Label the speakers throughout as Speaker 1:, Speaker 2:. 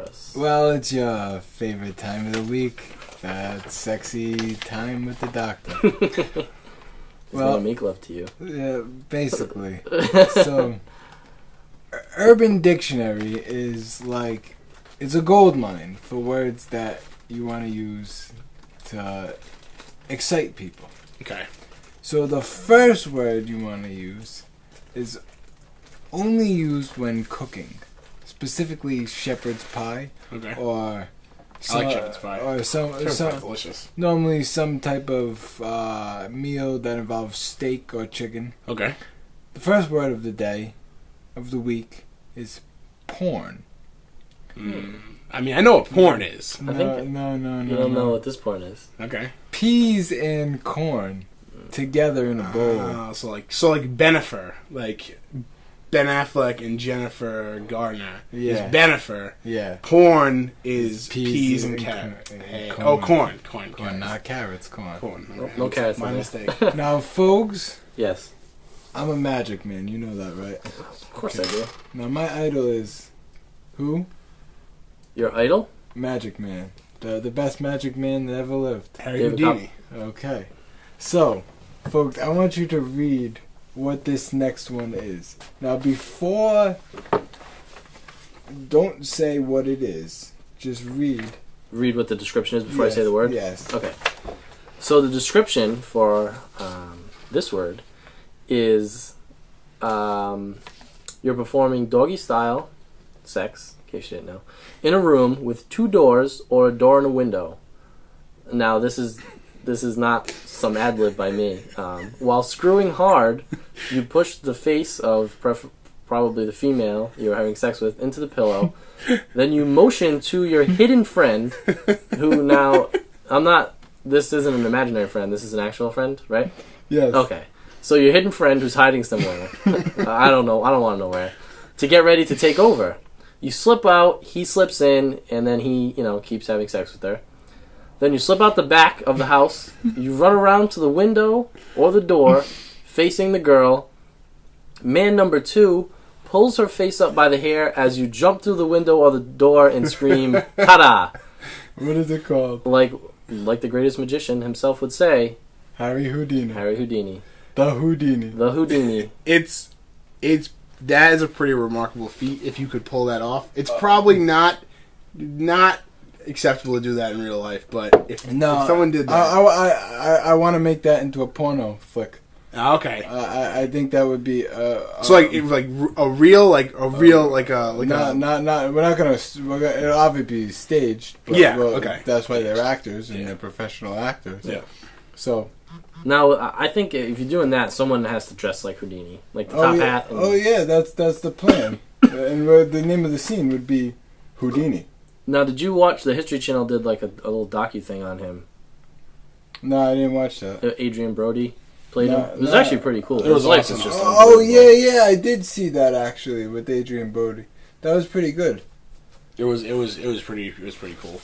Speaker 1: us?
Speaker 2: Well, it's your favorite time of the week. That sexy time with the doctor.
Speaker 1: Well, make love to you.
Speaker 2: Yeah, basically. So, Urban Dictionary is like, it's a gold mine for words that you want to use to excite people.
Speaker 3: Okay.
Speaker 2: So the first word you want to use is only used when cooking, specifically shepherd's pie.
Speaker 3: Okay.
Speaker 2: Or
Speaker 3: I like shepherd's pie.
Speaker 2: Or
Speaker 3: Shepherd's pie, delicious.
Speaker 2: Normally some type of meal that involves steak or chicken.
Speaker 3: Okay.
Speaker 2: The first word of the day, of the week, is porn.
Speaker 3: I mean, I know what porn is.
Speaker 2: No.
Speaker 1: You don't know what this porn is.
Speaker 3: Okay.
Speaker 2: Peas and corn together in a bowl.
Speaker 3: So like Bennifer, like Ben Affleck and Jennifer Garner
Speaker 2: Yeah.
Speaker 3: is Bennifer.
Speaker 2: Yeah.
Speaker 3: Porn is peas and
Speaker 2: corn.
Speaker 3: carrots.
Speaker 2: Corn, not carrots, corn.
Speaker 3: Okay.
Speaker 1: No carrots.
Speaker 3: My
Speaker 1: in there.
Speaker 3: mistake.
Speaker 2: Now, folks,
Speaker 1: Yes.
Speaker 2: I'm a magic man. You know that, right?
Speaker 1: Of course I do.
Speaker 2: Now, my idol is who?
Speaker 1: Your idol?
Speaker 2: Magic Man. The best magic man that ever lived.
Speaker 3: Harry
Speaker 1: David
Speaker 3: Houdini.
Speaker 2: Okay. So, folks, I want you to read what this next one is. Now, before... Don't say what it is. Just read.
Speaker 1: Read what the description is before I say the word?
Speaker 2: Yes.
Speaker 1: Okay. So the description for this word is you're performing doggy style sex, in case you didn't know, in a room with 2 doors or a door and a window. Now this is not some ad lib by me. While screwing hard, you push the face of probably the female you're having sex with into the pillow. Then you motion to your hidden friend, who now this isn't an imaginary friend. This is an actual friend, right?
Speaker 2: Yes.
Speaker 1: Okay. So your hidden friend who's hiding somewhere. I don't know. I don't want to know where. To get ready to take over. You slip out, he slips in, and then he, keeps having sex with her. Then you slip out the back of the house. You run around to the window or the door, facing the girl. Man number 2 pulls her face up by the hair as you jump through the window or the door and scream, "Ta-da!"
Speaker 2: What is it called?
Speaker 1: Like the greatest magician himself would say,
Speaker 2: Harry Houdini.
Speaker 1: Harry Houdini.
Speaker 2: The Houdini.
Speaker 1: The Houdini.
Speaker 3: It's that is a pretty remarkable feat if you could pull that off. It's probably not acceptable to do that in real life, but if someone did that,
Speaker 2: I want to make that into a porno flick.
Speaker 3: Okay.
Speaker 2: I think that would be
Speaker 3: so like a real
Speaker 2: we're not gonna it'll obviously be staged, but
Speaker 3: okay,
Speaker 2: that's why they're actors and they're professional actors.
Speaker 3: Yeah.
Speaker 2: So
Speaker 1: now I think if you're doing that, someone has to dress like Houdini, like the top hat. And
Speaker 2: that's the plan. And the name of the scene would be Houdini.
Speaker 1: Now, did you watch the History Channel? Did like a little docu thing on him?
Speaker 2: No, I didn't watch that.
Speaker 1: Adrian Brody played him. It was actually pretty cool.
Speaker 3: It was awesome.
Speaker 1: Just
Speaker 2: yeah, I did see that actually with Adrian Brody. That was pretty good.
Speaker 3: It was pretty cool.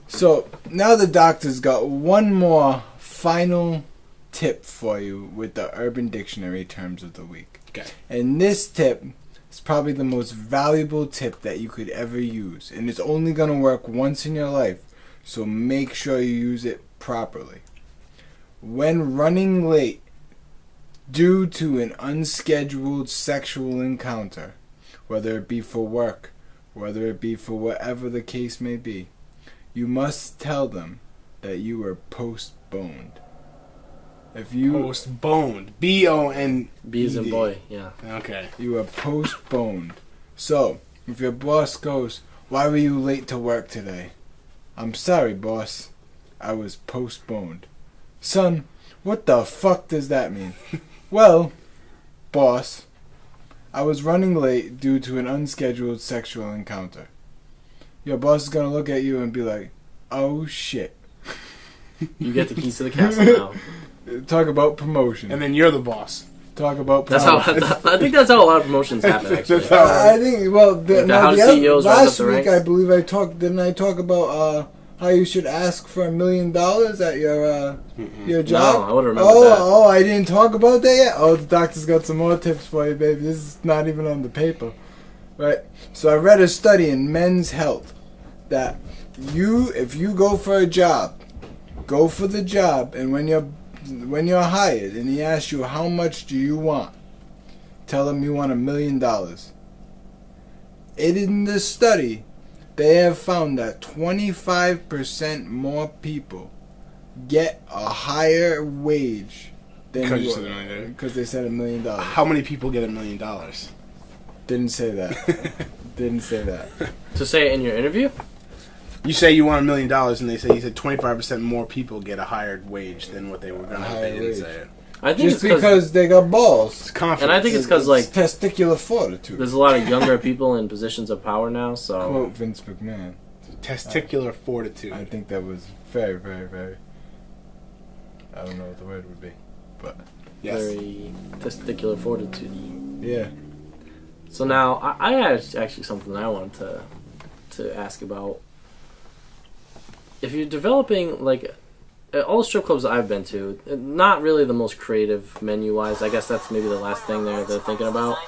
Speaker 2: So now the doctor's got one more final tip for you with the Urban Dictionary terms of the week.
Speaker 3: Okay.
Speaker 2: And this tip is probably the most valuable tip that you could ever use, and it's only going to work once in your life. So make sure you use it properly. When running late due to an unscheduled sexual encounter, whether it be for work, whether it be for whatever the case may be, you must tell them that you were postponed. If you
Speaker 3: postponed, B-O-N
Speaker 1: B as in boy, yeah.
Speaker 3: Okay.
Speaker 2: You were postponed. So, if your boss goes, "Why were you late to work today?" "I'm sorry, boss. I was postponed." "Son, what the fuck does that mean?" "Well, boss, I was running late due to an unscheduled sexual encounter." Your boss is going to look at you and be like, "Oh shit."
Speaker 1: You get the keys to the castle now.
Speaker 2: Talk about promotion.
Speaker 3: And then you're the boss.
Speaker 2: Talk about
Speaker 1: promotion. I think that's how a lot of promotions happen, actually.
Speaker 2: I think, well,
Speaker 1: CEOs
Speaker 2: last week I believe didn't I talk about how you should ask for $1 million at your job?
Speaker 1: No, I would remember that.
Speaker 2: Oh, I didn't talk about that yet? Oh, the doctor's got some more tips for you, baby. This is not even on the paper. Right? So I read a study in Men's Health that if you go for a job, go for the job, and when you're hired and he asks you how much do you want, tell him you want $1 million. In the study, they have found that 25% more people get a higher wage than because they said $1 million.
Speaker 3: How many people get $1 million?
Speaker 2: Didn't say that. Didn't say that.
Speaker 1: To say it in your interview?
Speaker 3: You say you want $1 million, and you said 25% more people get a higher wage than what they were going to if they didn't say it.
Speaker 1: I think
Speaker 2: just because they got balls.
Speaker 3: It's confidence.
Speaker 1: And I think it's because, like,
Speaker 2: testicular fortitude.
Speaker 1: There's a lot of younger people in positions of power now, so...
Speaker 2: Quote Vince McMahon.
Speaker 3: Testicular fortitude.
Speaker 2: I think that was very, very, very... I don't know what the word would be, but...
Speaker 3: Yes.
Speaker 1: Very testicular fortitude.
Speaker 2: Yeah.
Speaker 1: So now, I had actually something I wanted to ask about. If you're developing, like... all the strip clubs I've been to, not really the most creative menu-wise. I guess that's maybe the last thing they're thinking about.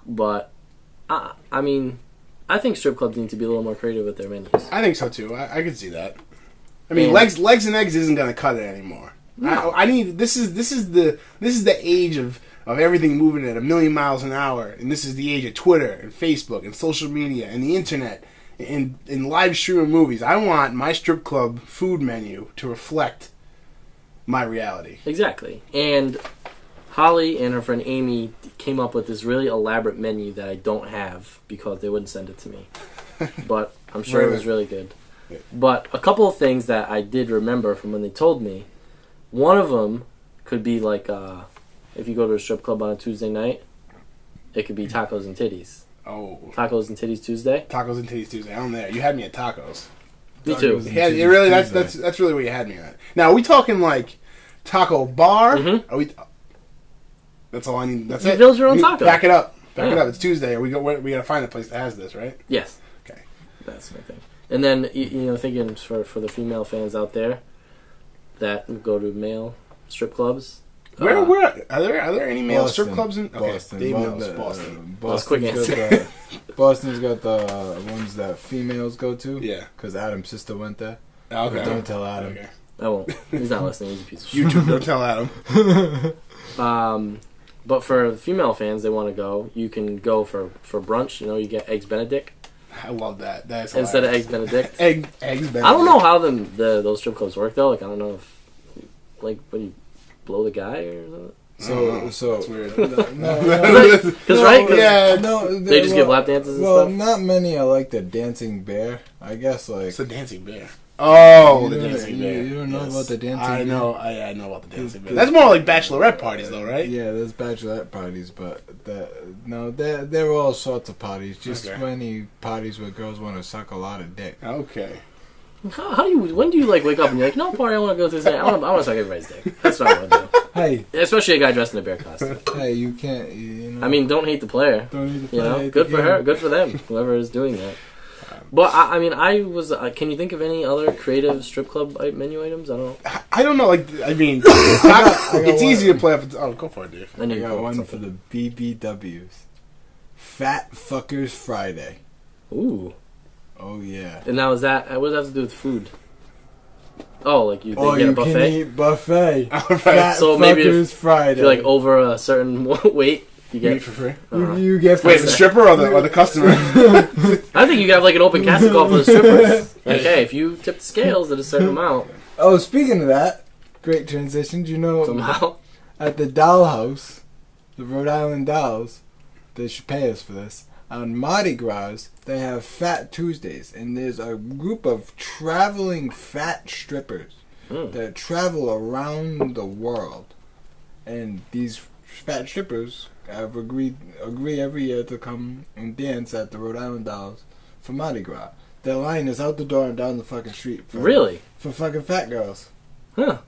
Speaker 1: But, I mean, I think strip clubs need to be a little more creative with their menus.
Speaker 3: I think so, too. I could see that. I mean, legs and eggs isn't going to cut it anymore. No. I need... This is the age of everything moving at 1,000,000 miles an hour. And this is the age of Twitter and Facebook and social media and the internet. In live streaming movies, I want my strip club food menu to reflect my reality.
Speaker 1: Exactly. And Holly and her friend Amy came up with this really elaborate menu that I don't have because they wouldn't send it to me. But I'm sure it was really good. Yeah. But a couple of things that I did remember from when they told me, one of them could be like, if you go to a strip club on a Tuesday night, it could be tacos and titties.
Speaker 3: Oh.
Speaker 1: Tacos and Titties Tuesday?
Speaker 3: Tacos and Titties Tuesday. I'm there. You had me at tacos.
Speaker 1: Me too.
Speaker 3: Yeah, it really, that's really what you had me at. Now, are we talking like taco bar?
Speaker 1: Mm-hmm.
Speaker 3: Are we... That's all I need. That's
Speaker 1: you
Speaker 3: it.
Speaker 1: build your own taco.
Speaker 3: Back it up. Back it up. It's Tuesday. We got to find a place that has this, right?
Speaker 1: Yes.
Speaker 3: Okay.
Speaker 1: That's my thing. And then, thinking for the female fans out there that go to male strip clubs.
Speaker 3: Where are there any male strip clubs in
Speaker 2: Boston?
Speaker 3: Dave knows Boston.
Speaker 1: Quick answer.
Speaker 2: Boston's got the ones that females go to.
Speaker 3: Yeah,
Speaker 2: because Adam's sister went there.
Speaker 3: Okay.
Speaker 2: But don't tell Adam.
Speaker 3: Okay.
Speaker 1: I won't. He's not listening. He's a piece of shit.
Speaker 3: YouTube, don't tell Adam.
Speaker 1: But for the female fans, they want to go. You can go for brunch. You get eggs Benedict.
Speaker 3: I love that. That's
Speaker 1: instead of eggs Benedict.
Speaker 3: Eggs Benedict.
Speaker 1: I don't know how those strip clubs work though. Like I don't know if what do you blow the guy or something?
Speaker 2: So
Speaker 3: that's weird.
Speaker 1: They just give lap dances and stuff.
Speaker 2: Not many are like the dancing bear. I guess like
Speaker 3: it's the dancing bear. Oh, the dancing bear.
Speaker 2: You don't know about the dancing bear?
Speaker 3: I know about the dancing bear. That's more like bachelorette parties, though, right?
Speaker 2: Yeah, there's bachelorette parties, but there are all sorts of parties. Just many parties where girls want to suck a lot of dick.
Speaker 3: Okay.
Speaker 1: When do you wake up and you're like, no party I want to go to today. I want to suck everybody's dick. That's what I want to do.
Speaker 2: Hey,
Speaker 1: especially a guy dressed in a bear costume.
Speaker 2: Hey, you can't.
Speaker 1: I mean, don't hate the player.
Speaker 2: Don't hate the player.
Speaker 1: Good for her. Good for them. Whoever is doing that. But I mean, I was. Can you think of any other creative strip club menu items? I
Speaker 3: don't know. It's easy to play up. Oh, go for it, dude.
Speaker 2: I got one for the BBWs. Fat Fuckers Friday.
Speaker 1: Ooh.
Speaker 2: Oh yeah.
Speaker 1: And now what does that have to do with food? Oh, like you get a buffet.
Speaker 2: Can eat buffet.
Speaker 3: Right.
Speaker 2: Fat
Speaker 1: so maybe
Speaker 2: Fuckers Friday.
Speaker 1: If you're over a certain weight, you get
Speaker 3: meat for free.
Speaker 2: You get
Speaker 3: wait, the stripper or the customer?
Speaker 1: I think you could have an open casting call for the strippers. Okay, if you tip the scales at a certain amount.
Speaker 2: Oh, speaking of that, great transition. Do you know
Speaker 1: somehow
Speaker 2: at the Dollhouse, the Rhode Island Dolls, they should pay us for this. On Mardi Gras, they have Fat Tuesdays, and there's a group of traveling fat strippers that travel around the world. And these fat strippers have agree every year to come and dance at the Rhode Island Dolls for Mardi Gras. Their line is out the door and down the fucking street. For fucking fat girls.
Speaker 1: Huh.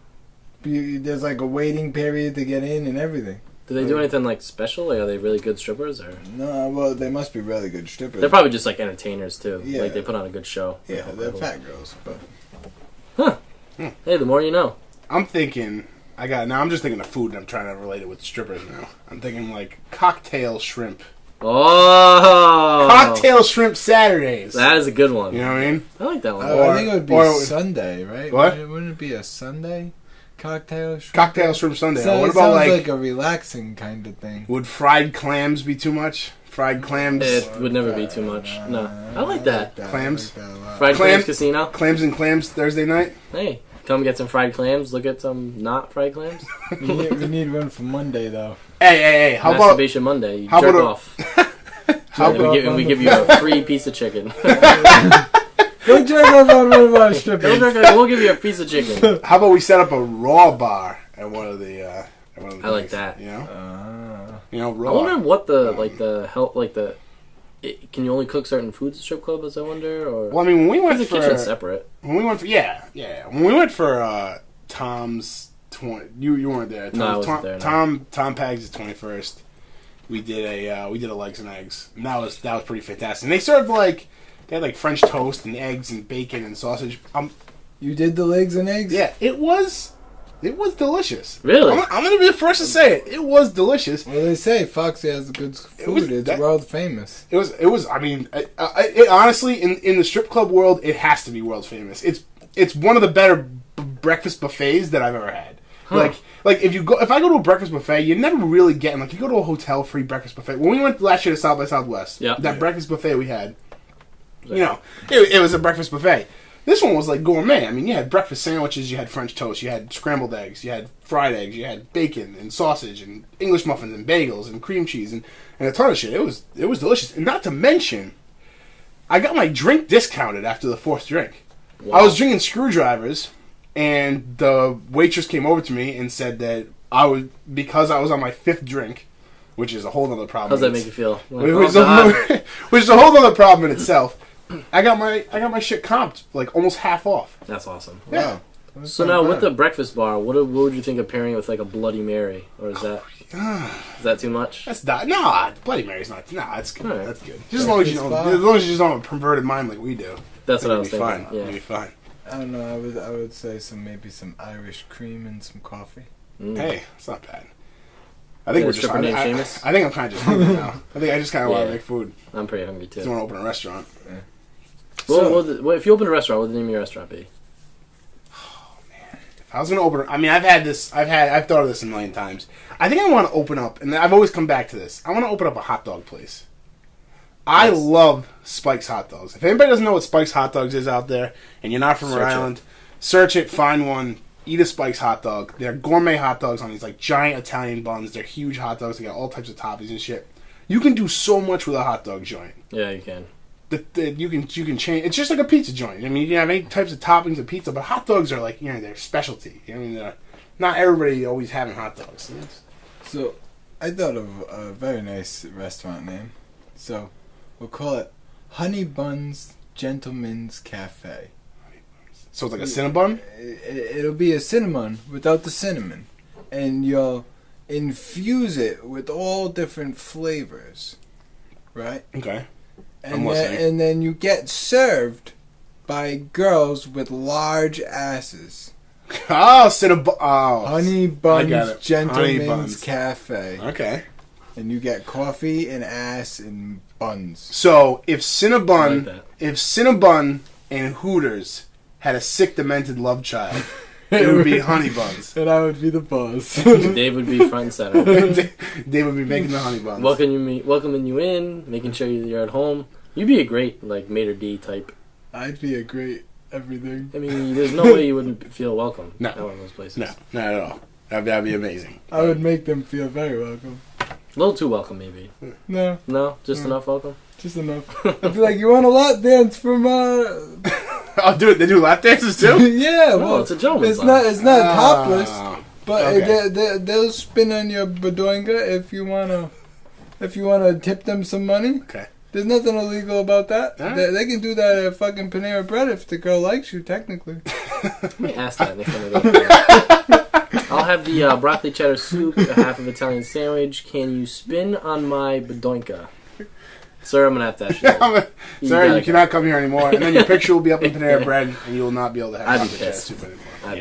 Speaker 2: There's a waiting period to get in and everything.
Speaker 1: Do they do anything special? Are they really good strippers? Or
Speaker 2: no, well, they must be really good strippers.
Speaker 1: They're probably just entertainers too.
Speaker 2: Yeah.
Speaker 1: They put on a good show.
Speaker 2: Yeah, they're fat girls, but.
Speaker 1: Huh. Hey, the more you know.
Speaker 3: I'm thinking. I'm just thinking of food, and I'm trying to relate it with strippers now. I'm thinking cocktail shrimp
Speaker 1: Oh,
Speaker 3: Cocktail shrimp Saturdays.
Speaker 1: That is a good one.
Speaker 3: You know what I mean?
Speaker 1: I like that one.
Speaker 2: I think it would be
Speaker 3: or-
Speaker 2: Sunday, right?
Speaker 3: What?
Speaker 2: Wouldn't it be a Sunday cocktail? Shrimp?
Speaker 3: Cocktail shrimp Sunday.
Speaker 2: So,
Speaker 3: What
Speaker 2: it
Speaker 3: about
Speaker 2: sounds
Speaker 3: like
Speaker 2: a relaxing kind of thing?
Speaker 3: would fried clams be too much? Fried clams,
Speaker 1: It would never be too much. No, I like that.
Speaker 3: Clams.
Speaker 2: I like that a lot.
Speaker 1: Fried
Speaker 3: Clam-
Speaker 1: clams casino.
Speaker 3: clams and clams Thursday night.
Speaker 1: Hey, come get some fried clams. Look at some not fried clams.
Speaker 2: we need one for Monday though.
Speaker 3: Hey! How about
Speaker 1: Masturbation Monday. You
Speaker 3: how
Speaker 1: jerk
Speaker 3: about a-
Speaker 1: off.
Speaker 3: how
Speaker 1: And
Speaker 3: about
Speaker 1: we give you a free piece of chicken.
Speaker 2: Don't jerk off on one of our strippers.
Speaker 1: We'll give you a piece of chicken.
Speaker 3: how about we set up a raw bar at one of the?
Speaker 1: I like
Speaker 3: things,
Speaker 1: that.
Speaker 3: You know,
Speaker 1: I
Speaker 3: raw.
Speaker 1: wonder what can you only cook certain foods at strip clubs? I wonder, or
Speaker 3: Well, I mean, when we went
Speaker 1: the
Speaker 3: for
Speaker 1: kitchen's separate.
Speaker 3: when we went for when we went for Tom's 20, you weren't there.
Speaker 1: No, I wasn't there, no.
Speaker 3: Tom Pags' 21st. We did a legs and eggs, and that was pretty fantastic. And they served they had French toast and eggs and bacon and sausage.
Speaker 2: You did the legs and eggs?
Speaker 3: Yeah, it was delicious.
Speaker 1: Really?
Speaker 3: I'm gonna be the first to say it. It was delicious.
Speaker 2: Well, they say Foxy has good food. It's
Speaker 3: that-
Speaker 2: world famous.
Speaker 3: It was. I mean, it honestly, in the strip club world, it has to be world famous. It's one of the better breakfast buffets that I've ever had.
Speaker 1: Huh.
Speaker 3: If I go to a breakfast buffet, you're never really getting you go to a hotel free breakfast buffet. When we went last year to South by Southwest, that breakfast buffet we had, it was a breakfast buffet. This one was gourmet. I mean, you had breakfast sandwiches, you had French toast, you had scrambled eggs, you had fried eggs, you had bacon and sausage and English muffins and bagels and cream cheese and a ton of shit. It was delicious. And not to mention, I got my drink discounted after the fourth drink.
Speaker 1: Wow.
Speaker 3: I was drinking screwdrivers, and the waitress came over to me and said that because I was on my fifth drink, which is a whole other problem.
Speaker 1: How does that make you feel?
Speaker 3: Which is a whole other problem in itself. I got my shit comped almost half off.
Speaker 1: That's awesome.
Speaker 3: Yeah.
Speaker 1: So now with the breakfast bar, what would you think of pairing it with a Bloody Mary, or is that too much?
Speaker 3: That's not. No, Bloody Mary's not. No, that's good.
Speaker 1: Right.
Speaker 3: That's good. Just as long as you just don't have a perverted mind like we do.
Speaker 1: That's what I was
Speaker 3: It'll be
Speaker 1: thinking.
Speaker 3: fine.
Speaker 1: Yeah.
Speaker 3: It'll be fine.
Speaker 2: I don't know. I would say maybe some Irish cream and some coffee.
Speaker 1: Mm.
Speaker 3: Hey, it's not bad. I think we're just.
Speaker 1: stripper named
Speaker 3: I
Speaker 1: Seamus?
Speaker 3: think I'm kind of just hungry now. I think I just kind of want
Speaker 1: Yeah.
Speaker 3: to make food.
Speaker 1: I'm pretty hungry
Speaker 3: Just
Speaker 1: too.
Speaker 3: want to open a restaurant.
Speaker 1: Well, if you open a restaurant, what would the name of your restaurant be?
Speaker 3: If I was gonna open, I mean, I've thought of this a million times. I think I want to open up, and I've always come back to this. I want to open up a hot dog place. I
Speaker 1: Nice.
Speaker 3: love Spike's Hot Dogs. If anybody doesn't know what Spike's Hot Dogs is out there, and you're not from Rhode
Speaker 1: Search it.
Speaker 3: Island, search it, find one, eat a Spike's Hot Dog. They're gourmet hot dogs on these giant Italian buns. They're huge hot dogs. They got all types of toppings and shit. You can do so much with a hot dog joint.
Speaker 1: Yeah, you can.
Speaker 3: You can change. It's just like a pizza joint. I mean, you can have any types of toppings of pizza, but hot dogs are their specialty. I mean, not everybody always having hot dogs.
Speaker 2: So, I thought of a very nice restaurant name. So, we'll call it Honey Buns Gentleman's Cafe.
Speaker 3: So it's like a Cinnabon?
Speaker 2: It'll be a cinnamon without the cinnamon. And you'll infuse it with all different flavors. Right?
Speaker 3: Okay.
Speaker 2: And then you get served by girls with large asses.
Speaker 3: Oh, Cinnabon. Oh.
Speaker 2: Honey
Speaker 3: I got
Speaker 2: Buns
Speaker 3: it.
Speaker 2: Gentleman's
Speaker 3: Honey Buns.
Speaker 2: Cafe.
Speaker 3: Okay.
Speaker 2: And you get coffee and ass and buns.
Speaker 3: So if
Speaker 1: I
Speaker 3: Cinnabon,
Speaker 1: like that.
Speaker 3: and Hooters had a sick, demented love child, it would be Honey Buns.
Speaker 2: And I would be the boss.
Speaker 1: Dave would be front and center.
Speaker 3: They would be making the Honey Buns.
Speaker 1: Welcoming you in, making sure you're at home. You'd be a great maitre d type.
Speaker 2: I'd be a great everything.
Speaker 1: I mean, there's no way you wouldn't feel welcome
Speaker 3: No.
Speaker 1: at one of those places.
Speaker 3: No, not at all. That'd be amazing.
Speaker 2: I would make them feel very welcome.
Speaker 1: A little too welcome, maybe.
Speaker 2: No,
Speaker 1: No, just enough welcome.
Speaker 2: just enough. I'd be like, you want a lap dance from
Speaker 3: Oh, dude, they do lap dances too?
Speaker 2: yeah,
Speaker 1: No,
Speaker 2: well,
Speaker 1: it's a gentleman's
Speaker 2: it's
Speaker 1: bar.
Speaker 2: not topless,
Speaker 3: Ah.
Speaker 2: but
Speaker 3: okay.
Speaker 2: they'll spin on your bedoinga if you wanna tip them some money.
Speaker 3: Okay.
Speaker 2: There's nothing illegal about that.
Speaker 3: Alright.
Speaker 2: They can do that at fucking Panera Bread if the girl likes you, technically.
Speaker 1: Let me ask that next time I go there. I'll have the broccoli cheddar soup, a half of Italian sandwich. Can you spin on my bedoinka? Sir, I'm going to have to ask you.
Speaker 3: Sorry, you cannot come here anymore. And then your picture will be up in Panera Bread, and you will not be able to have
Speaker 1: I'd be
Speaker 3: chocolate chip
Speaker 1: pissed.
Speaker 3: soup anymore.